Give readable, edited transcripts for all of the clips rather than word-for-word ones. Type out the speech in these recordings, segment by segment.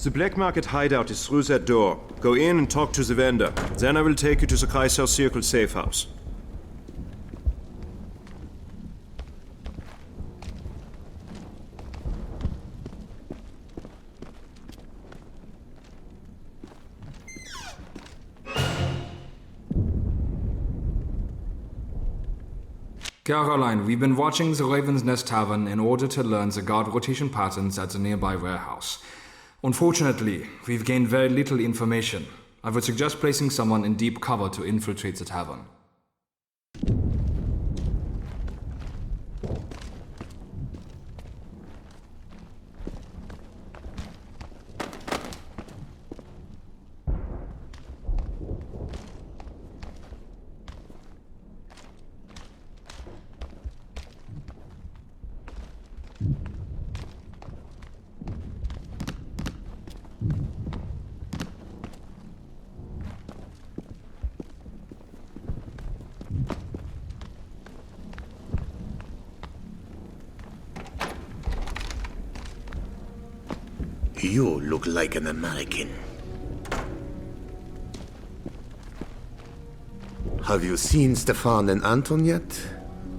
The black market hideout is through that door. Go in and talk to the vendor. Then I will take you to the Kreishaus Circle safe house. Caroline, we've been watching the Raven's Nest Tavern in order to learn the guard rotation patterns at the nearby warehouse. Unfortunately, we've gained very little information. I would suggest placing someone in deep cover to infiltrate the tavern. You look like an American. Have you seen Stefan and Anton yet?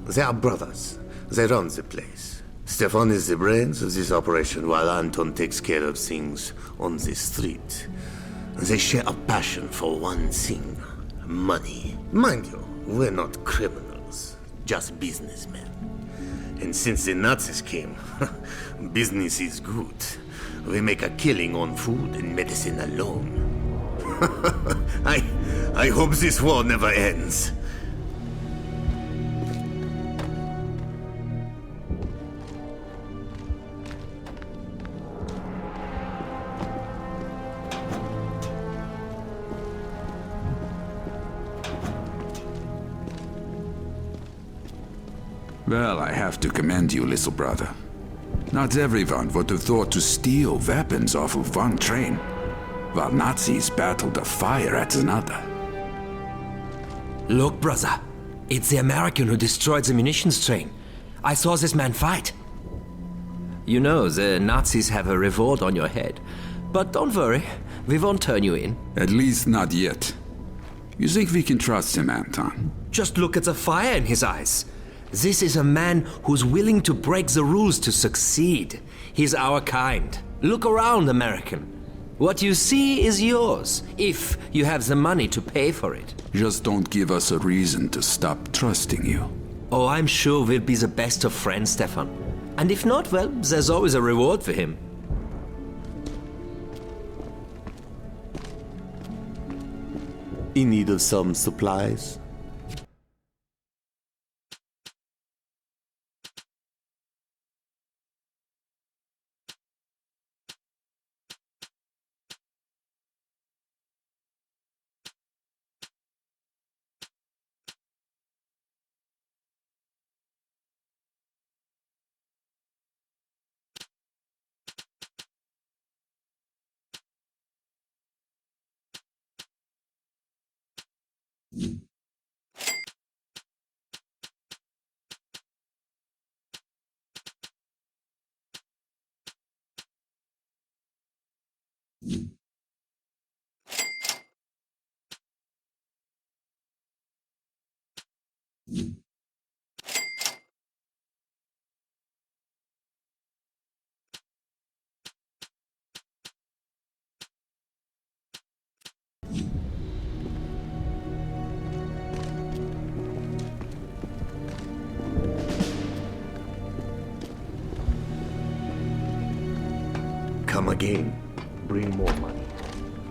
They are brothers. They run the place. Stefan is the brains of this operation, while Anton takes care of things on the street. They share a passion for one thing: money. Mind you, we're not criminals, just businessmen. And since the Nazis came, business is good. We make a killing on food and medicine alone. I hope this war never ends. Well, I have to commend you, little brother. Not everyone would have thought to steal weapons off of one train, while Nazis battled a fire at another. Look, brother. It's the American who destroyed the munitions train. I saw this man fight. You know, the Nazis have a reward on your head. But don't worry, we won't turn you in. At least not yet. You think we can trust him, Anton? Just look at the fire in his eyes. This is a man who's willing to break the rules to succeed. He's our kind. Look around, American. What you see is yours, if you have the money to pay for it. Just don't give us a reason to stop trusting you. Oh, I'm sure we'll be the best of friends, Stefan. And if not, well, there's always a reward for him. In need of some supplies? Come again. Bring more money.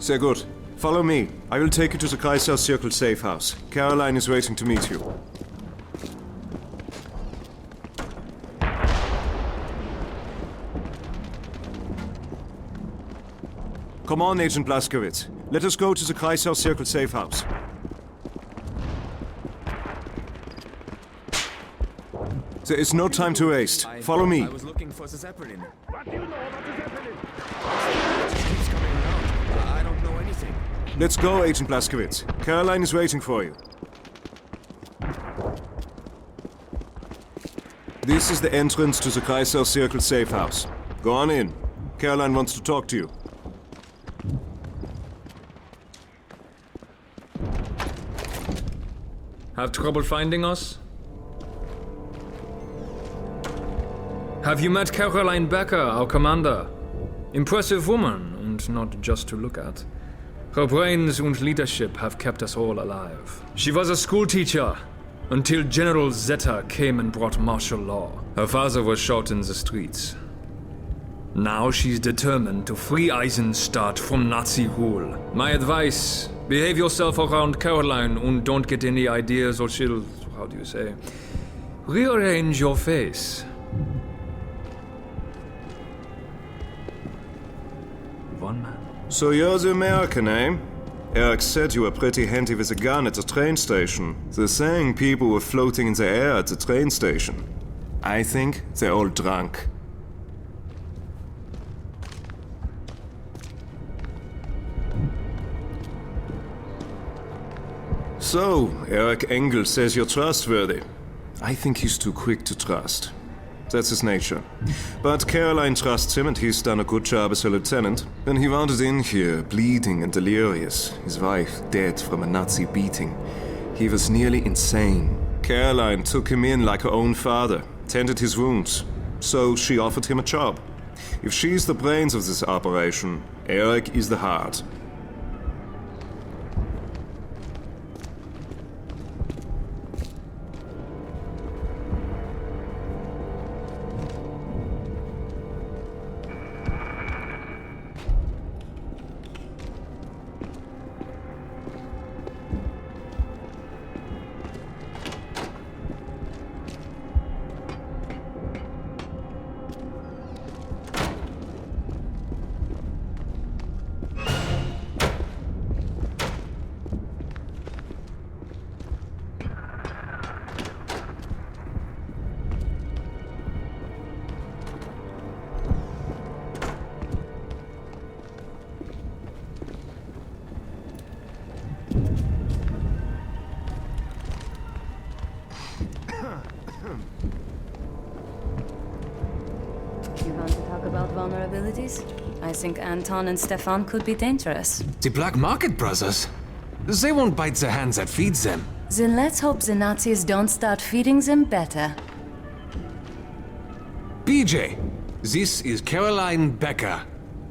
Sehr gut. Follow me. I will take you to the Kreishaus Circle safe house. Caroline is waiting to meet you. Come on, Agent Blazkowicz. Let us go to the Kreishaus Circle safe house. There is no time to waste. Follow me. I was looking for the Zeppelin. What do you know about the Zeppelin? It just keeps coming around. I don't know anything. Let's go, Agent Blazkowicz. Caroline is waiting for you. This is the entrance to the Kreishaus Circle safe house. Go on in. Caroline wants to talk to you. Have trouble finding us? Have you met Caroline Becker, our commander? Impressive woman, and not just to look at. Her brains and leadership have kept us all alive. She was a school teacher until General Zeta came and brought martial law. Her father was shot in the streets. Now she's determined to free Eisenstadt from Nazi rule. My advice, behave yourself around Caroline and don't get any ideas or she'll, how do you say, rearrange your face. One man. So you're the American, eh? Eric said you were pretty handy with a gun at the train station. They're saying people were floating in the air at the train station. I think they're all drunk. So, Eric Engel says you're trustworthy. I think he's too quick to trust. That's his nature. But Caroline trusts him and he's done a good job as a lieutenant. When he wandered in here, bleeding and delirious, his wife dead from a Nazi beating, he was nearly insane. Caroline took him in like her own father, tended his wounds. So she offered him a job. If she's the brains of this operation, Eric is the heart. You want to talk about vulnerabilities? I think Anton and Stefan could be dangerous. The black market brothers? They won't bite the hand that feeds them. Then let's hope the Nazis don't start feeding them better. BJ, this is Caroline Becker.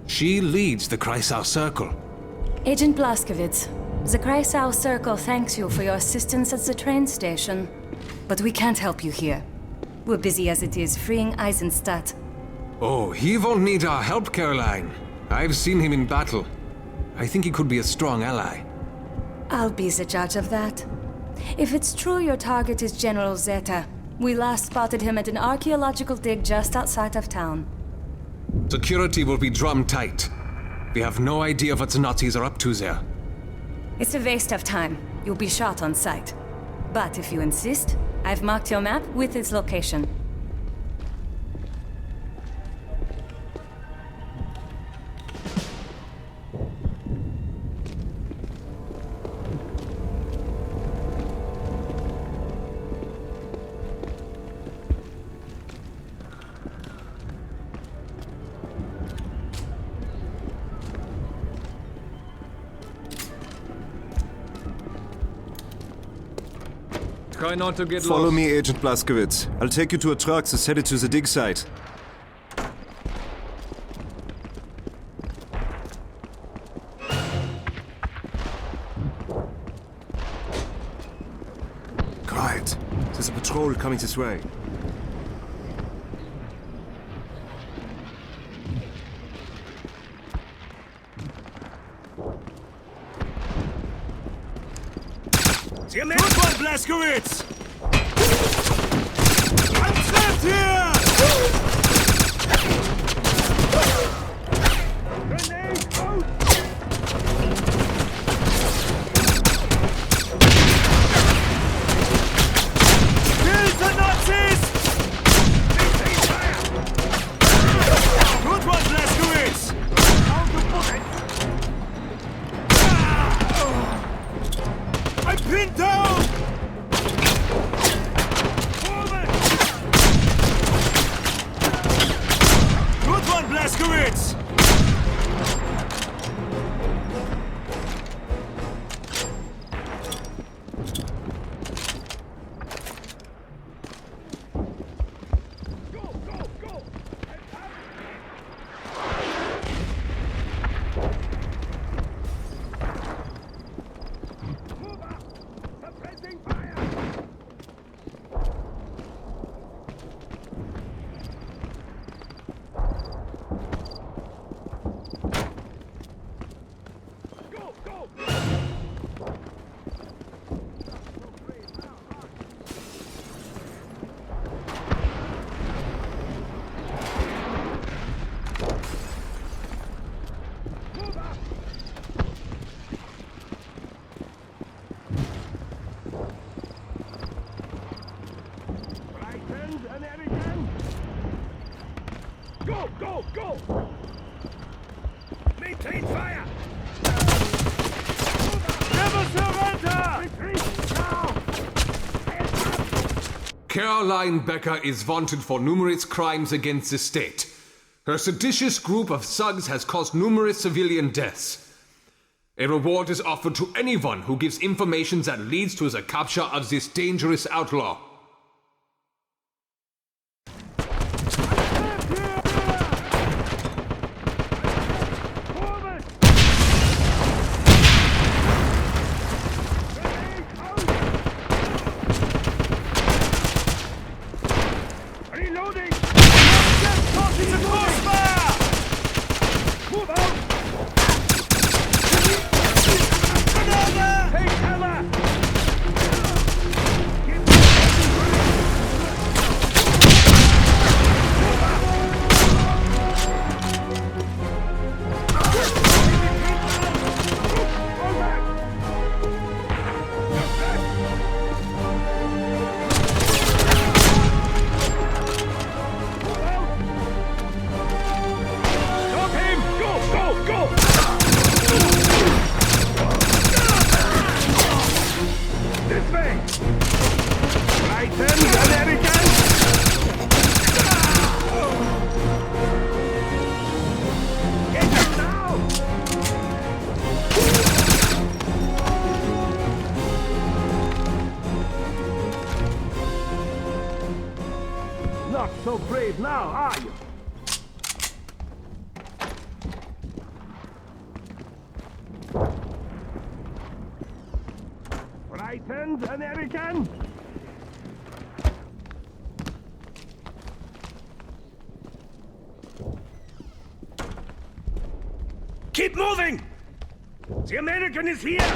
She leads the Kreisau Circle. Agent Blaskowitz, the Kreisau Circle thanks you for your assistance at the train station. But we can't help you here. We're busy as it is freeing Eisenstadt. Oh, he won't need our help, Caroline. I've seen him in battle. I think he could be a strong ally. I'll be the judge of that. If it's true your target is General Zeta, we last spotted him at an archaeological dig just outside of town. Security will be drum tight. We have no idea what the Nazis are up to there. It's a waste of time. You'll be shot on sight. But if you insist, I've marked your map with its location. Try not to get lost. Follow me, Agent Blaskowitz. I'll take you to a truck that's headed to the dig site. Quiet. There's a patrol coming this way. Good one, Blaskowitz! I'm trapped here! Grenade out! Kill the Nazis! Good one, Blaskowitz! Down the bullet! I'm pinned down! Go, go, go! Maintain fire! Never surrender! Retreat now! Caroline Becker is wanted for numerous crimes against the state. Her seditious group of thugs has caused numerous civilian deaths. A reward is offered to anyone who gives information that leads to the capture of this dangerous outlaw. Reloading! It's a crossfire! Move out! Take cover! Stop him! Go, go, go! This way! Right then, American! Get him now! Not so brave now, are you? Frightened, American? Keep moving! The American is here!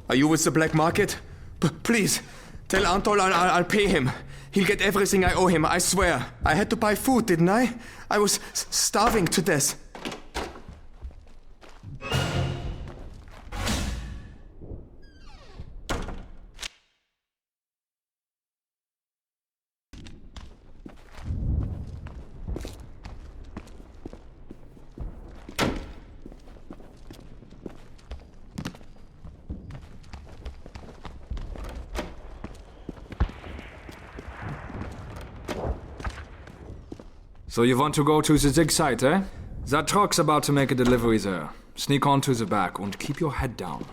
Are you with the black market? Please, tell Anton I'll pay him. He'll get everything I owe him, I swear. I had to buy food, didn't I? I was starving to death. So you want to go to the dig site, eh? That truck's about to make a delivery there. Sneak onto the back and keep your head down.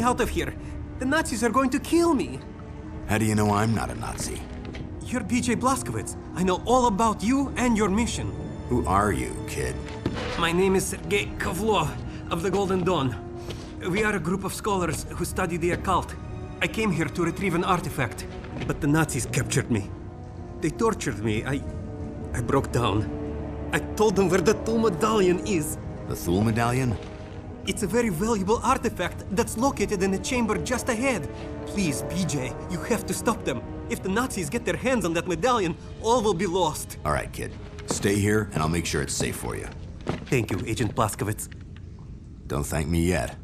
out of here. The Nazis are going to kill me. How do you know I'm not a Nazi? You're PJ Blazkowicz. I know all about you and your mission. Who are you, kid? My name is Sergei Kovlov of the Golden Dawn. We are a group of scholars who study the occult. I came here to retrieve an artifact, but the Nazis captured me. They tortured me. I broke down. I told them where the Thule medallion is. The Thule medallion? It's a very valuable artifact that's located in a chamber just ahead. Please, PJ, you have to stop them. If the Nazis get their hands on that medallion, all will be lost. All right, kid. Stay here, and I'll make sure it's safe for you. Thank you, Agent Blazkowicz. Don't thank me yet.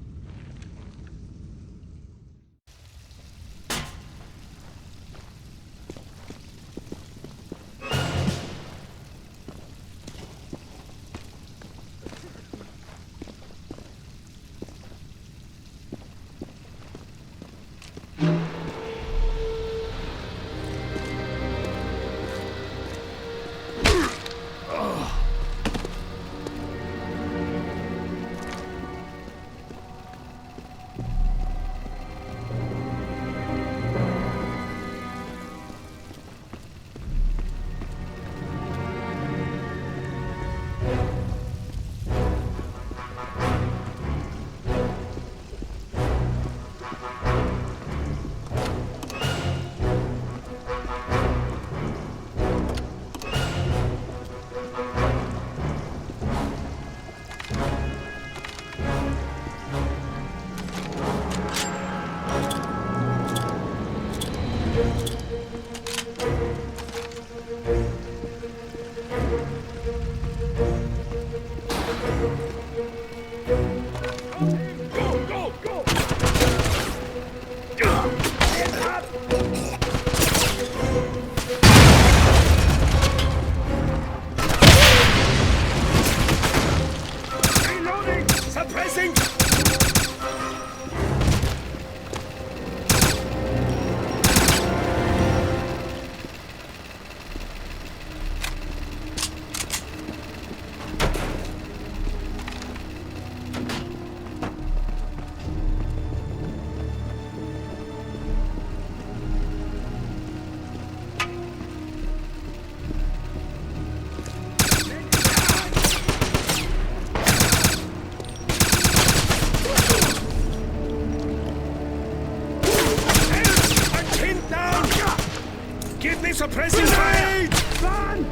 Suppressing fire! Run!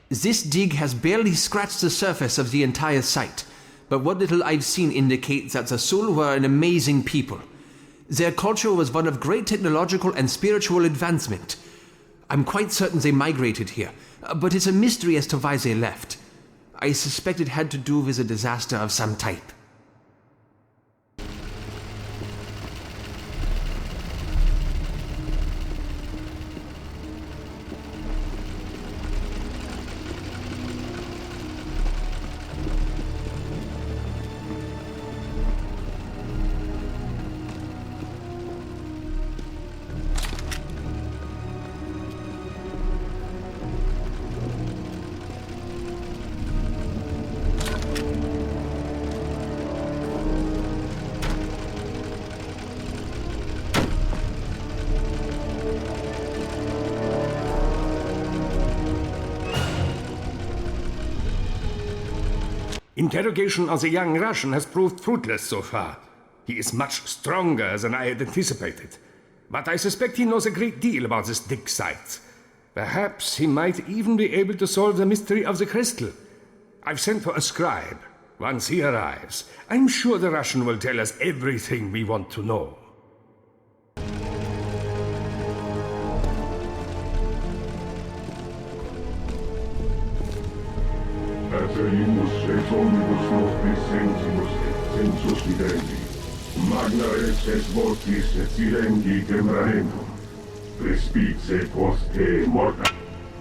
This dig has barely scratched the surface of the entire site, but what little I've seen indicates that the Sul were an amazing people. Their culture was one of great technological and spiritual advancement. I'm quite certain they migrated here, but it's a mystery as to why they left. I suspect it had to do with a disaster of some type. Interrogation of the young Russian has proved fruitless so far. He is much stronger than I had anticipated. But I suspect he knows a great deal about this dig site. Perhaps he might even be able to solve the mystery of the crystal. I've sent for a scribe. Once he arrives, I'm sure the Russian will tell us everything we want to know. Erzählimus Svetomibus nostris sensimus et sensus videndi. Magna res es votis et silenci temperantum. Respice post te morta.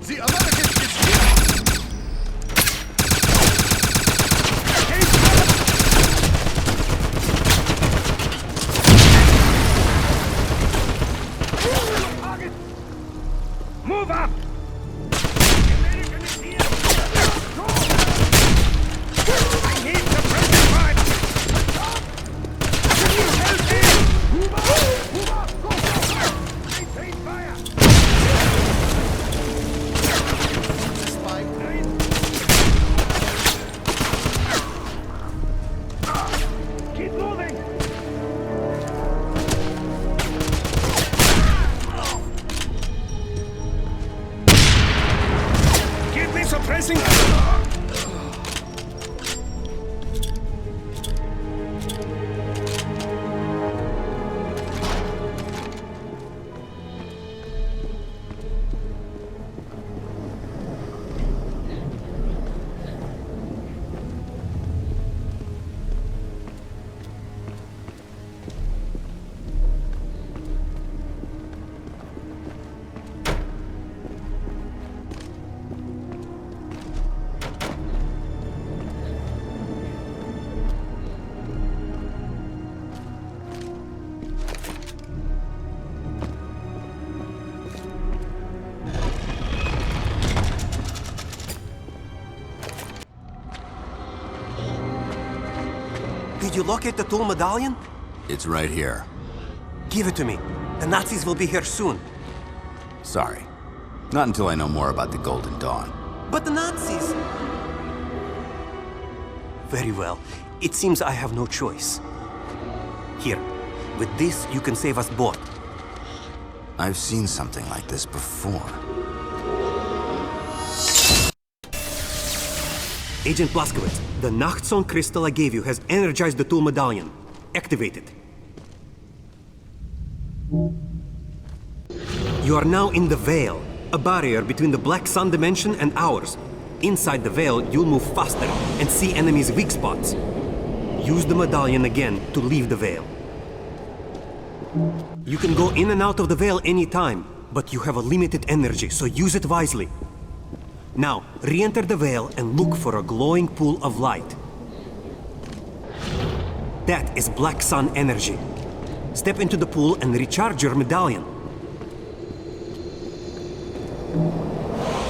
The American is here! Move up! Did you locate the tool medallion? It's right here. Give it to me. The Nazis will be here soon. Sorry. Not until I know more about the Golden Dawn. But the Nazis... Very well. It seems I have no choice. Here. With this, you can save us both. I've seen something like this before. Agent Blazkowicz, the Nachtzone crystal I gave you has energized the tool medallion. Activate it. You are now in the Veil, a barrier between the Black Sun dimension and ours. Inside the Veil, you'll move faster and see enemies' weak spots. Use the medallion again to leave the Veil. You can go in and out of the Veil anytime, but you have a limited energy, so use it wisely. Now, re-enter the Veil and look for a glowing pool of light. That is Black Sun energy. Step into the pool and recharge your medallion.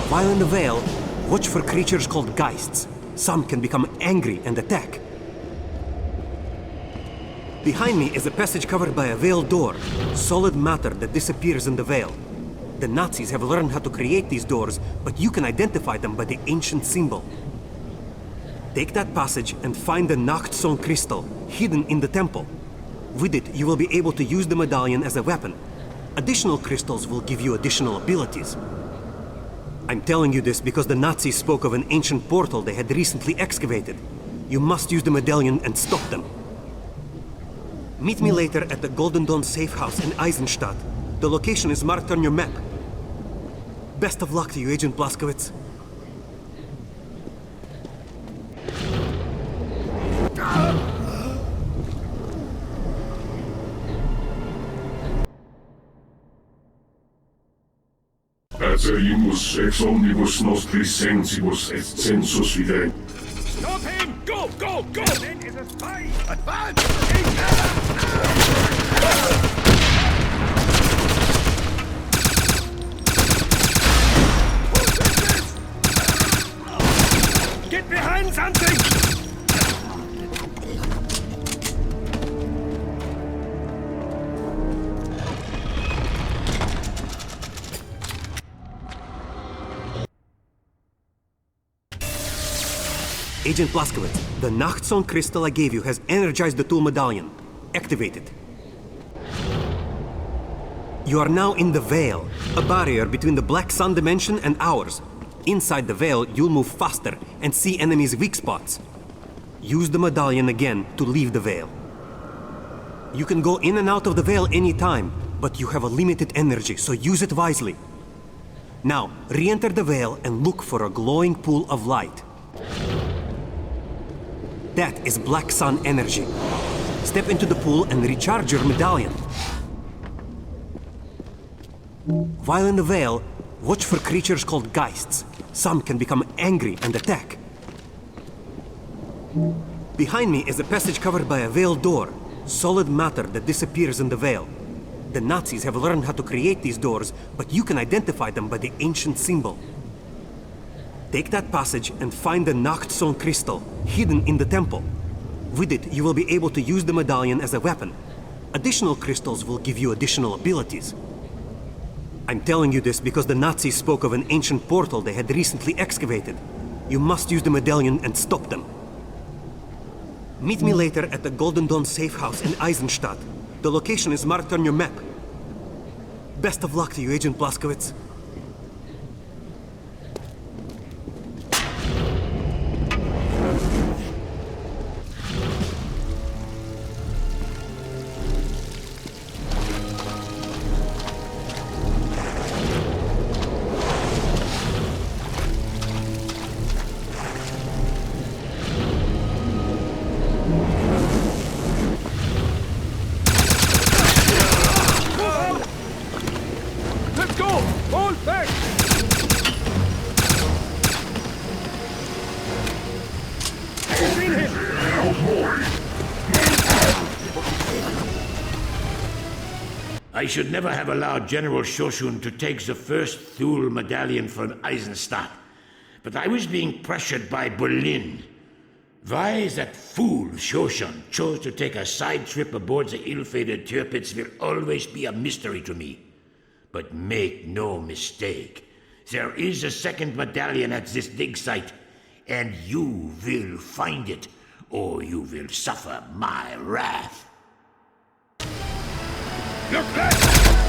While in the Veil, watch for creatures called Geists. Some can become angry and attack. Behind me is a passage covered by a Veil door, solid matter that disappears in the Veil. The Nazis have learned how to create these doors, but you can identify them by the ancient symbol. Take that passage and find the Nachtzone crystal, hidden in the temple. With it, you will be able to use the medallion as a weapon. Additional crystals will give you additional abilities. I'm telling you this because the Nazis spoke of an ancient portal they had recently excavated. You must use the medallion and stop them. Meet me later at the Golden Dawn safe house in Eisenstadt. The location is marked on your map. Best of luck to you, Agent Blazkowicz. Acerimus ex omnibus nostris sensibus est sensus vident. Stop him! Go, go, go! Then is a spy! Advance! Get behind something! Agent Blazkowicz, the Nachtzone crystal I gave you has energized the tool medallion. Activate it. You are now in the Veil, a barrier between the Black Sun dimension and ours. Inside the Veil, you'll move faster and see enemies' weak spots. Use the medallion again to leave the Veil. You can go in and out of the Veil anytime, but you have a limited energy, so use it wisely. Now, re-enter the Veil and look for a glowing pool of light. That is Black Sun energy. Step into the pool and recharge your medallion. While in the Vale, watch for creatures called Geists. Some can become angry and attack. Behind me is a passage covered by a Vale door. Solid matter that disappears in the Vale. The Nazis have learned how to create these doors, but you can identify them by the ancient symbol. Take that passage and find the Nachtstone crystal, hidden in the temple. With it, you will be able to use the medallion as a weapon. Additional crystals will give you additional abilities. I'm telling you this because the Nazis spoke of an ancient portal they had recently excavated. You must use the medallion and stop them. Meet me later at the Golden Dawn safe house in Eisenstadt. The location is marked on your map. Best of luck to you, Agent Blazkowicz. I should never have allowed General Shoshun to take the first Thule medallion from Eisenstadt. But I was being pressured by Berlin. Why that fool Shoshun chose to take a side trip aboard the ill-fated Tirpitz will always be a mystery to me. But make no mistake, there is a second medallion at this dig site, and you will find it, or you will suffer my wrath. Look left!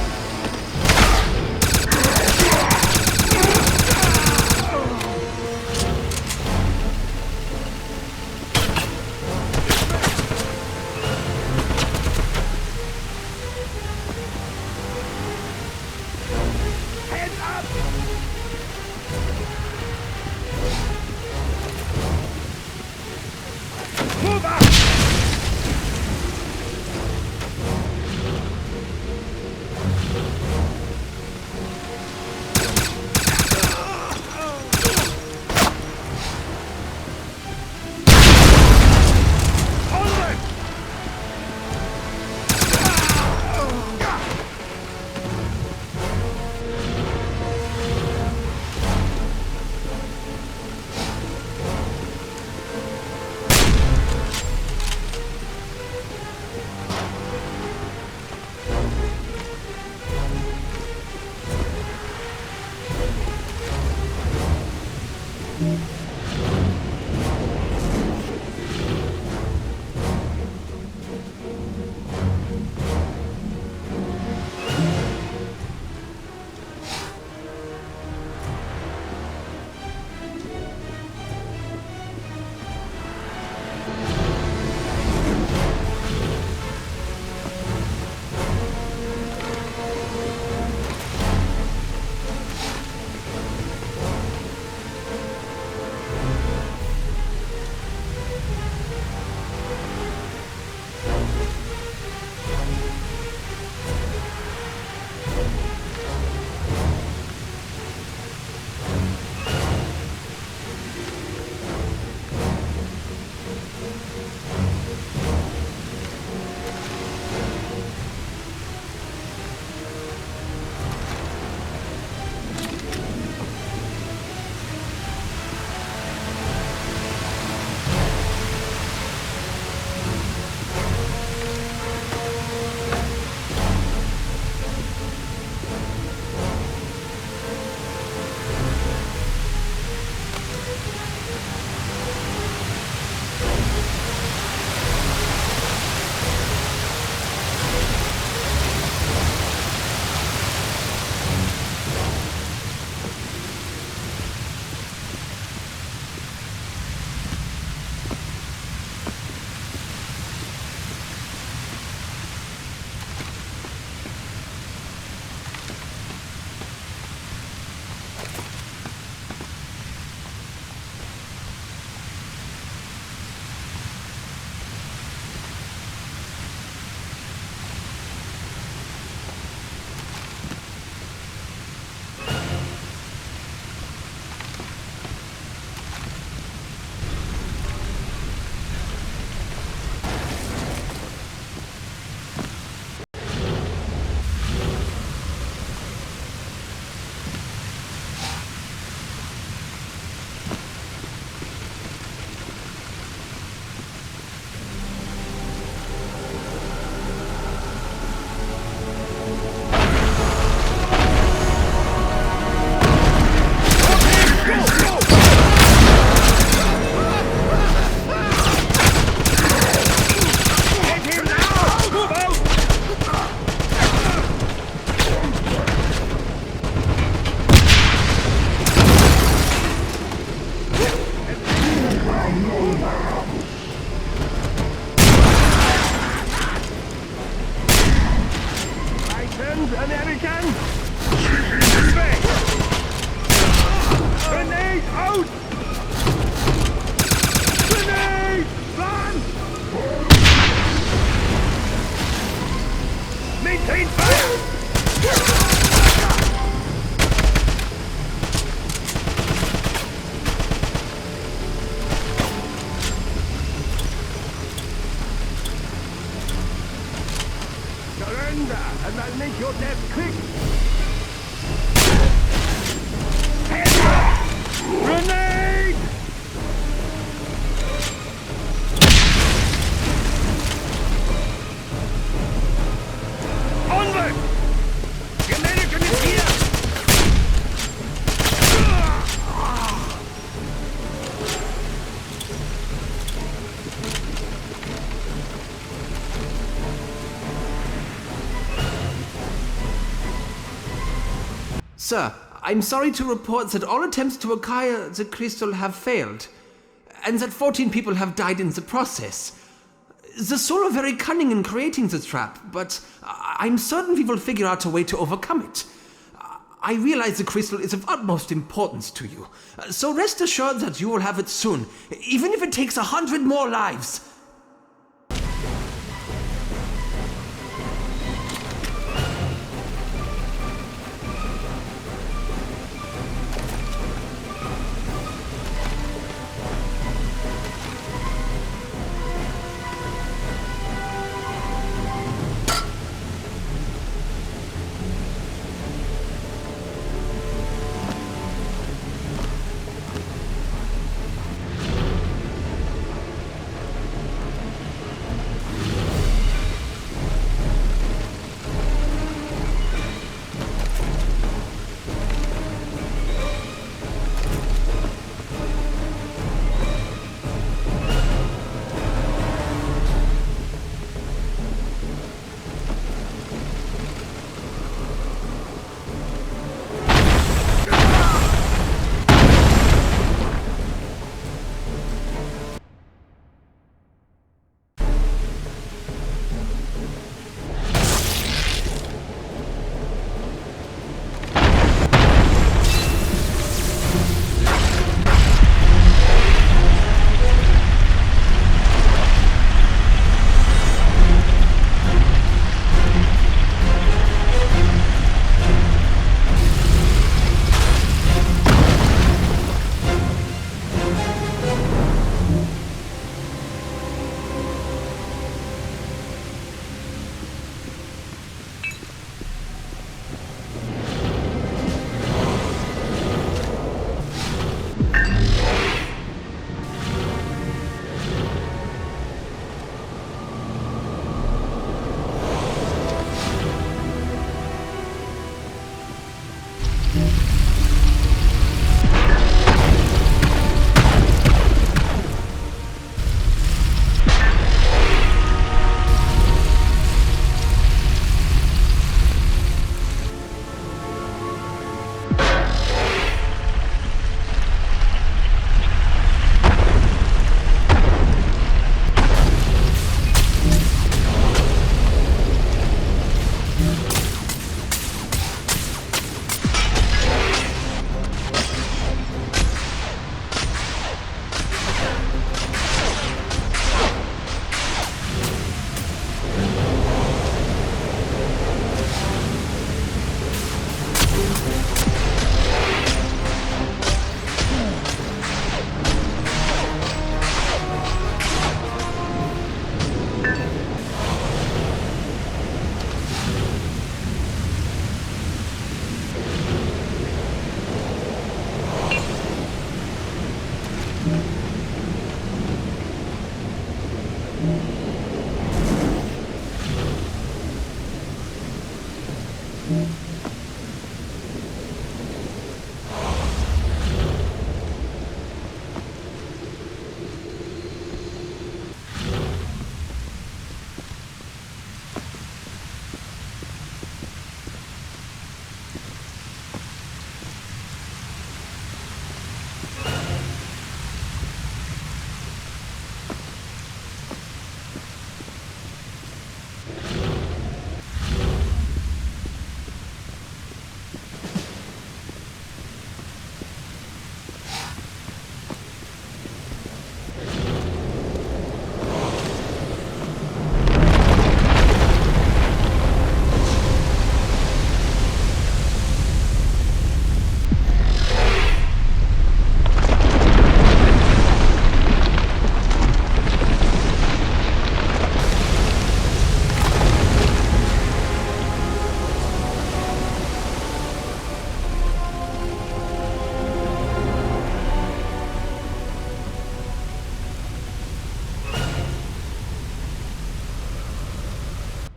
Sir, I'm sorry to report that all attempts to acquire the crystal have failed, and that 14 people have died in the process. The Soul are very cunning in creating the trap, but I'm certain we will figure out a way to overcome it. I realize the crystal is of utmost importance to you, so rest assured that you will have it soon, even if it takes 100 more lives.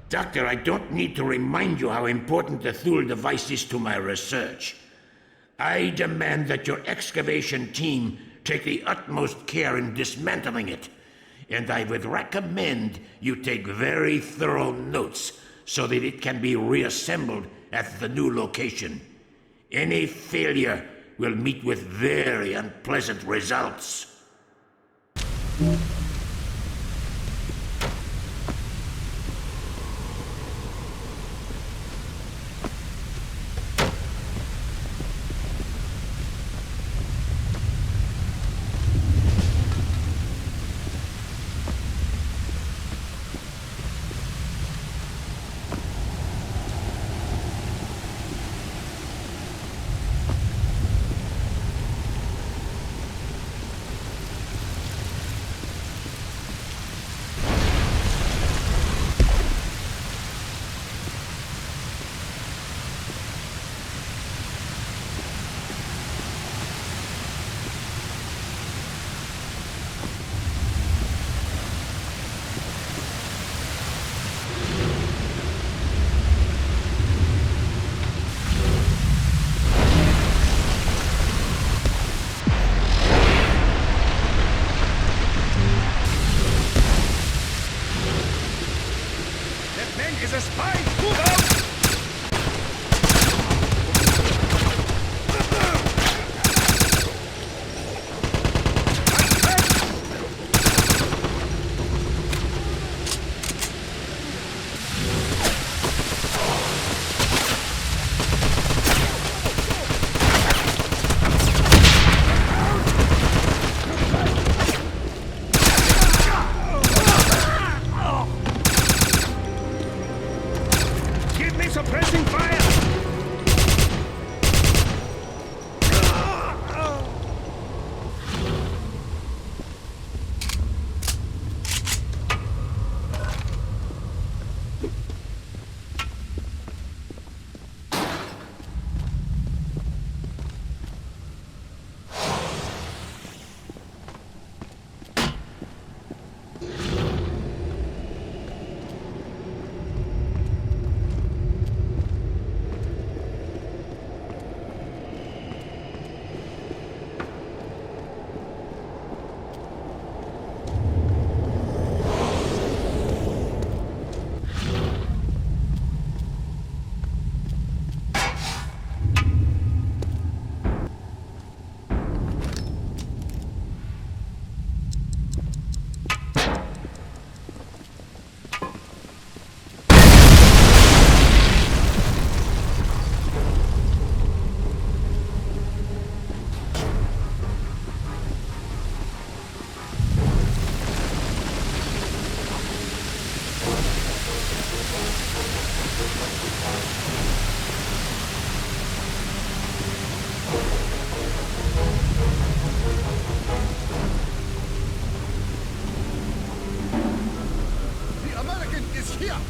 Doctor, I don't need to remind you how important the Thule device is to my research. I demand that your excavation team take the utmost care in dismantling it, and I would recommend you take very thorough notes so that it can be reassembled at the new location. Any failure will meet with very unpleasant results.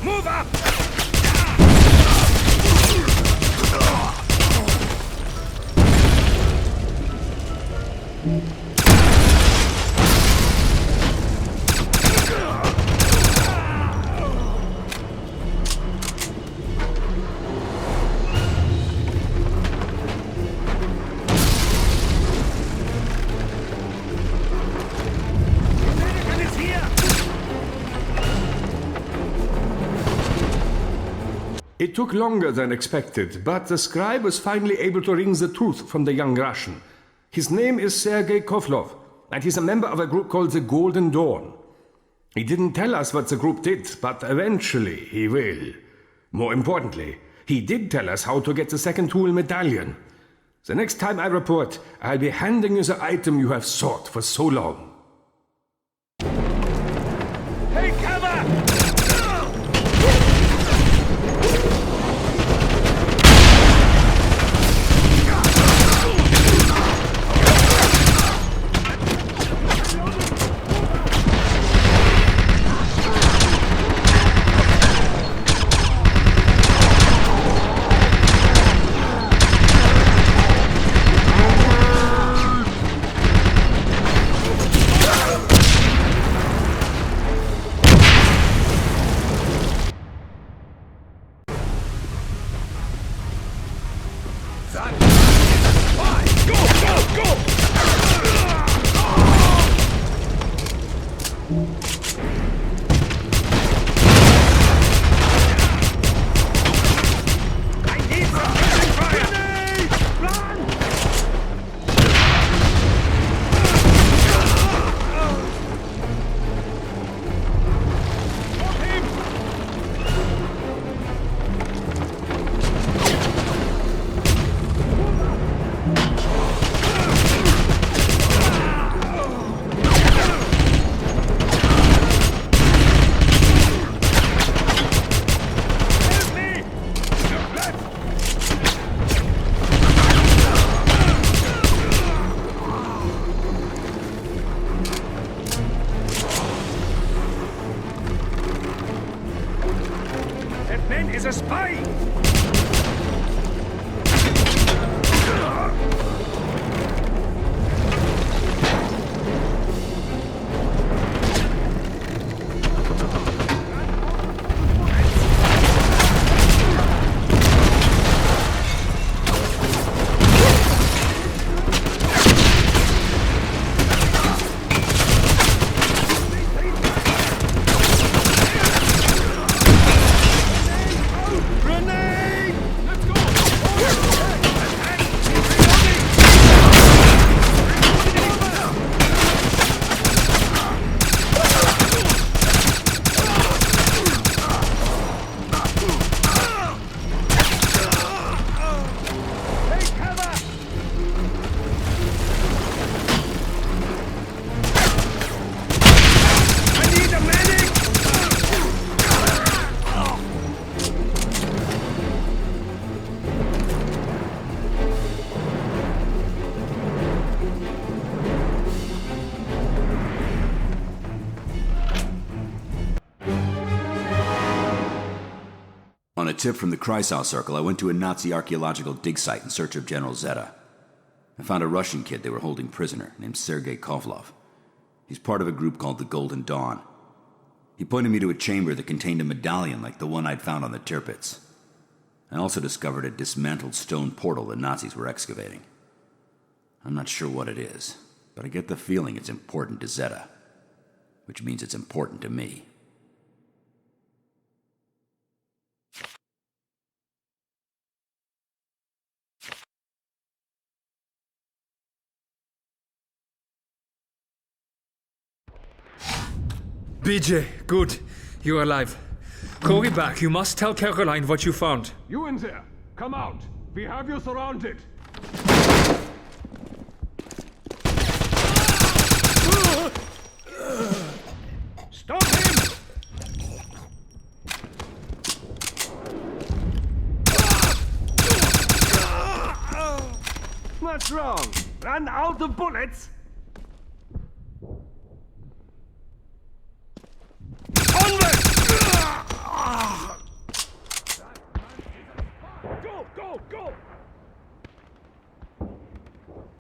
Move up! It took longer than expected, but the scribe was finally able to wring the truth from the young Russian. His name is Sergei Kovlov, and he's a member of a group called the Golden Dawn. He didn't tell us what the group did, but eventually he will. More importantly, he did tell us how to get the second tool medallion. The next time I report, I'll be handing you the item you have sought for so long. Hey, cover! tip from the Kreisau Circle, I went to a Nazi archaeological dig site in search of General Zeta. I found a Russian kid they were holding prisoner, named Sergei Kovlov. He's part of a group called the Golden Dawn. He pointed me to a chamber that contained a medallion like the one I'd found on the Tirpitz. I also discovered a dismantled stone portal the Nazis were excavating. I'm not sure what it is, but I get the feeling it's important to Zeta, which means it's important to me. BJ, good. You're alive. Call me back. You must tell Caroline what you found. You in there! Come out! We have you surrounded! Stop him! What's wrong? Run out of bullets?